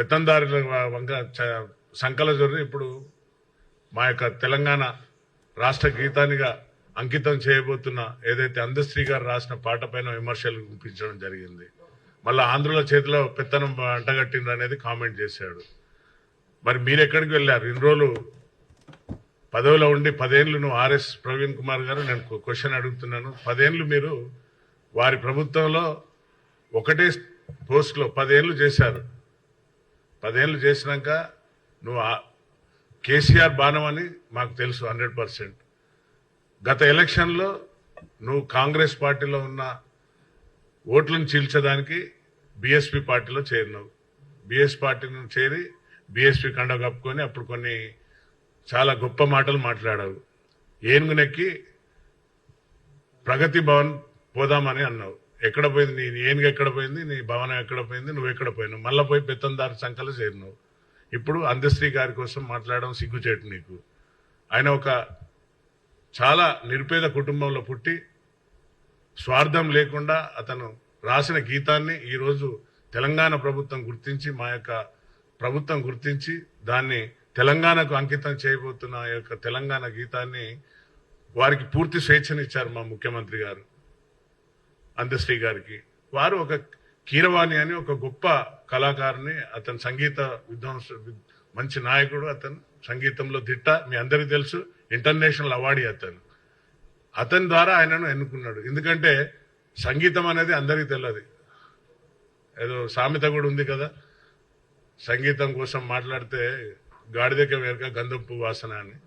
పెత్తందారుల వంక సంకల జొర్రి ఇప్పుడు మా యొక్క తెలంగాణ రాష్ట్ర గీతానిగా అంకితం చేయబోతున్న ఏదైతే అందశ్రీ గారు రాసిన పాట పైన విమర్శలు వినిపించడం జరిగింది. మళ్ళీ ఆంధ్రుల చేతిలో పెత్తనం అంటగట్టిండ్రు అనేది కామెంట్ చేశాడు. మరి మీరు ఎక్కడికి వెళ్ళారు? ఇన్ని రోజులు పదవిలో ఉండి 10 ఏళ్ళు నువ్వు ఆర్ఎస్ ప్రవీణ్ కుమార్ గారు, నేను క్వశ్చన్ అడుగుతున్నాను. 10 ఏళ్ళు మీరు వారి ప్రభుత్వంలో ఒకటే పోస్ట్లో 10 ఏళ్ళు చేశారు. 10 ఏళ్ళు చేసినాక నువ్వు కేసీఆర్ బాణం అని మాకు తెలుసు 100%. గత ఎలక్షన్లో నువ్వు కాంగ్రెస్ పార్టీలో ఉన్న ఓట్లను చీల్చడానికి బీఎస్పీ పార్టీలో చేరినావు. బీఎస్ పార్టీని చేరి బీఎస్పీ కండ కప్పుకొని అప్పుడు కొన్ని చాలా గొప్ప మాటలు మాట్లాడావు. ఏనుగునెక్కి ప్రగతి భవన్ పోదామని అన్నావు. ఎక్కడ పోయింది నీ ఏనుగు? ఎక్కడ పోయింది నీ భవనం? ఎక్కడ పోయింది? నువ్వు ఎక్కడ పోయినావు? మళ్ళీ పోయి పెత్తందారు సంఖ్యలో చేరినావు. ఇప్పుడు అందశ్రీ గారి కోసం మాట్లాడడం సిగ్గుచేటు నీకు. ఆయన ఒక చాలా నిరుపేద కుటుంబంలో పుట్టి స్వార్థం లేకుండా అతను రాసిన గీతాన్ని ఈరోజు తెలంగాణ ప్రభుత్వం గుర్తించి, మా యొక్క ప్రభుత్వం గుర్తించి దాన్ని తెలంగాణకు అంకితం చేయబోతున్న ఆ యొక్క తెలంగాణ గీతాన్ని వారికి పూర్తి స్వేచ్ఛనిచ్చారు మా ముఖ్యమంత్రి గారు అందశ్రీ గారికి. వారు ఒక కీరవాణి అని ఒక గొప్ప కళాకారుని, అతను సంగీత మంచి నాయకుడు, అతను సంగీతంలో దిట్ట, మీ అందరికీ తెలుసు. ఇంటర్నేషనల్ అవార్డీ అతని ద్వారా ఆయనను ఎన్నుకున్నాడు. ఎందుకంటే సంగీతం అనేది అందరికీ తెలియదు. ఏదో సామెత కూడా ఉంది కదా, సంగీతం కోసం మాట్లాడితే గాడిదకి వేరక గంధం పువ్వు వాసన అని.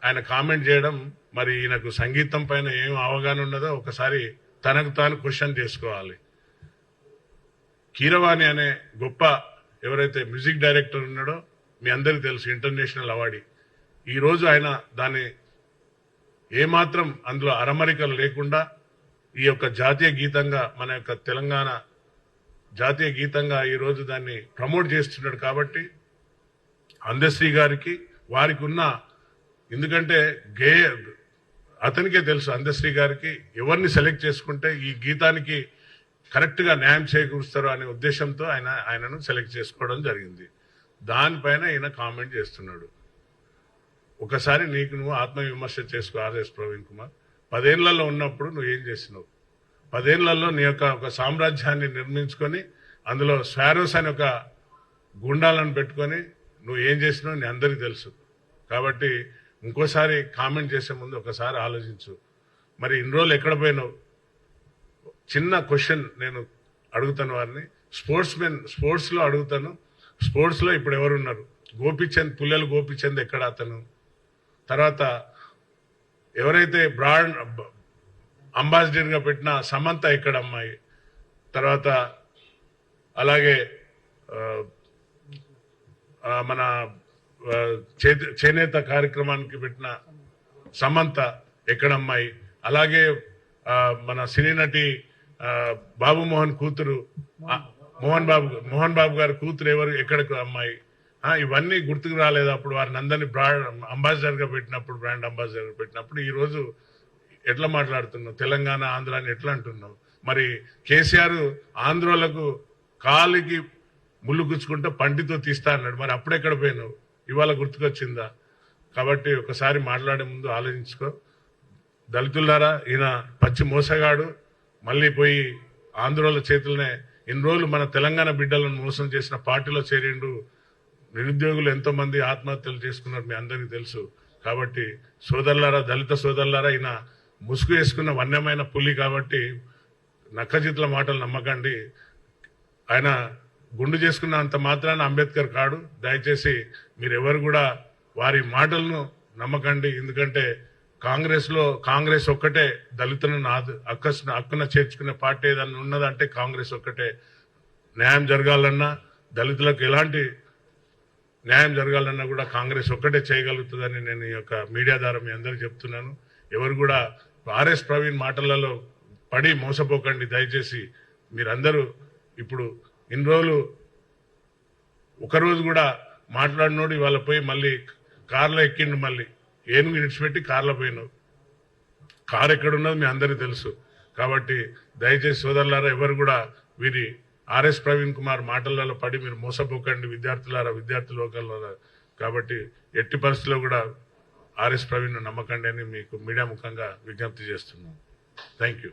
ఆయన కామెంట్ చేయడం, మరి ఈయనకు సంగీతం పైన ఏం అవగాహన ఉన్నదో ఒకసారి తనకు తాను క్వశ్చన్ చేసుకోవాలి. కీరవాణి అనే గొప్ప ఎవరైతే మ్యూజిక్ డైరెక్టర్ ఉన్నాడో మీ అందరికీ తెలుసు, ఇంటర్నేషనల్ అవార్డీ. ఈరోజు ఆయన దాన్ని ఏమాత్రం అందులో అరమరికలు లేకుండా ఈ యొక్క జాతీయ గీతంగా, మన యొక్క తెలంగాణ జాతీయ గీతంగా ఈరోజు దాన్ని ప్రమోట్ చేస్తున్నాడు. కాబట్టి అందశ్రీ గారికి వారికి ఉన్న, ఎందుకంటే అతనికే తెలుసు అందశ్రీ గారికి ఎవరిని సెలెక్ట్ చేసుకుంటే ఈ గీతానికి కరెక్ట్ గా న్యాయం చేకూరుస్తారు అనే ఉద్దేశంతో ఆయనను సెలెక్ట్ చేసుకోవడం జరిగింది. దానిపైన ఈయన కామెంట్ చేస్తున్నాడు. ఒకసారి నీకు నువ్వు ఆత్మవిమర్శ చేసుకో. ఆర్ఎస్ ప్రవీణ్ కుమార్ 10 ఏళ్లలో ఉన్నప్పుడు నువ్వు ఏం చేసినావు? 10 ఏళ్లలో నీ యొక్క ఒక సామ్రాజ్యాన్ని నిర్మించుకొని అందులో స్వారోస్ అని ఒక గుండాలను పెట్టుకొని నువ్వు ఏం చేసినావు నీ అందరికీ తెలుసు. కాబట్టి ఇంకోసారి కామెంట్ చేసే ముందు ఒకసారి ఆలోచించు. మరి ఇన్ని రోజులు ఎక్కడ పోయినావు? చిన్న క్వశ్చన్ నేను అడుగుతాను వారిని, స్పోర్ట్స్లో అడుగుతాను. స్పోర్ట్స్లో ఇప్పుడు ఎవరున్నారు? గోపిచంద్, పుల్లెల గోపిచంద్ ఎక్కడ అతను? తర్వాత ఎవరైతే బ్రాండ్ అంబాసిడర్గా పెట్టిన సమంత ఎక్కడ అమ్మాయి? తర్వాత అలాగే మన చేనేత కార్యక్రమానికి పెట్టిన సమంత ఎక్కడ అమ్మాయి? అలాగే మన సినీ నటి బాబు మోహన్ కూతురు మోహన్ బాబు గారి కూతురు ఎవరు, ఎక్కడికి అమ్మాయి? ఇవన్నీ గుర్తుకు రాలేదు అప్పుడు వారిని అందరినీ బ్రాండ్ అంబాసిడర్ గా పెట్టినప్పుడు, బ్రాండ్ అంబాసిడర్ గా పెట్టినప్పుడు. ఈ రోజు ఎట్లా మాట్లాడుతున్నావు? తెలంగాణ ఆంధ్ర అని ఎట్లా అంటున్నావు? మరి కేసీఆర్ ఆంధ్రోలకు కాలికి ముళ్ళు గుచ్చుకుంటే పంటితో తీస్తా అన్నాడు. మరి అప్పుడెక్కడ పోయినావు? ఇవాళ గుర్తుకొచ్చిందా? కాబట్టి ఒకసారి మాట్లాడే ముందు ఆలోచించుకో. దళితులారా, ఈయన పచ్చి మోసగాడు. మళ్ళీ పోయి ఆంధ్రోల చేతులనే ఇన్ని రోజులు మన తెలంగాణ బిడ్డలను మోసం చేసిన పార్టీలో చేరిండు. నిరుద్యోగులు ఎంతో మంది ఆత్మహత్యలు చేసుకున్నారు, మీ అందరికీ తెలుసు. కాబట్టి సోదరులారా, దళిత సోదరులారా, ఈయన ముసుగు వేసుకున్న వన్యమైన పులి. కాబట్టి నక్కజిత్ల మాటలు నమ్మకండి. ఆయన గుండు చేసుకున్న అంత మాత్రాన అంబేద్కర్ కాడు. దయచేసి మీరెవరు కూడా వారి మాటలను నమ్మకండి. ఎందుకంటే కాంగ్రెస్ ఒక్కటే దళితులను హక్కున చేర్చుకునే పార్టీ ఏదన్నా ఉన్నదంటే కాంగ్రెస్ ఒక్కటే. న్యాయం జరగాలన్నా, దళితులకు ఎలాంటి న్యాయం జరగాలన్నా కూడా కాంగ్రెస్ ఒక్కటే చేయగలుగుతుందని నేను ఈ యొక్క మీడియా ద్వారా మీ అందరికీ చెప్తున్నాను. ఎవరు కూడా ఆర్ఎస్ ప్రవీణ్ మాటలలో పడి మోసపోకండి దయచేసి. మీరందరూ ఇప్పుడు ఇన్ని రోజులు ఒకరోజు కూడా మాట్లాడినోడు ఇవాళ పోయి మళ్ళీ కార్లో ఎక్కిండు. మళ్ళీ ఏనుగు విడిచిపెట్టి కార్లో పోయినావు. కారు ఎక్కడున్నది మీ అందరికీ తెలుసు. కాబట్టి దయచేసి సోదరులారా, ఎవరు కూడా వీరి ఆర్ఎస్ ప్రవీణ్ కుమార్ మాటలలో పడి మీరు మోసపోకండి విద్యార్థి లోకల్లారా. కాబట్టి ఎట్టి పరిస్థితుల్లో కూడా ఆర్ఎస్ ప్రవీణ్ నమ్మకండి అని మీకు మీడియా ముఖంగా విజ్ఞప్తి చేస్తున్నాను. Thank you.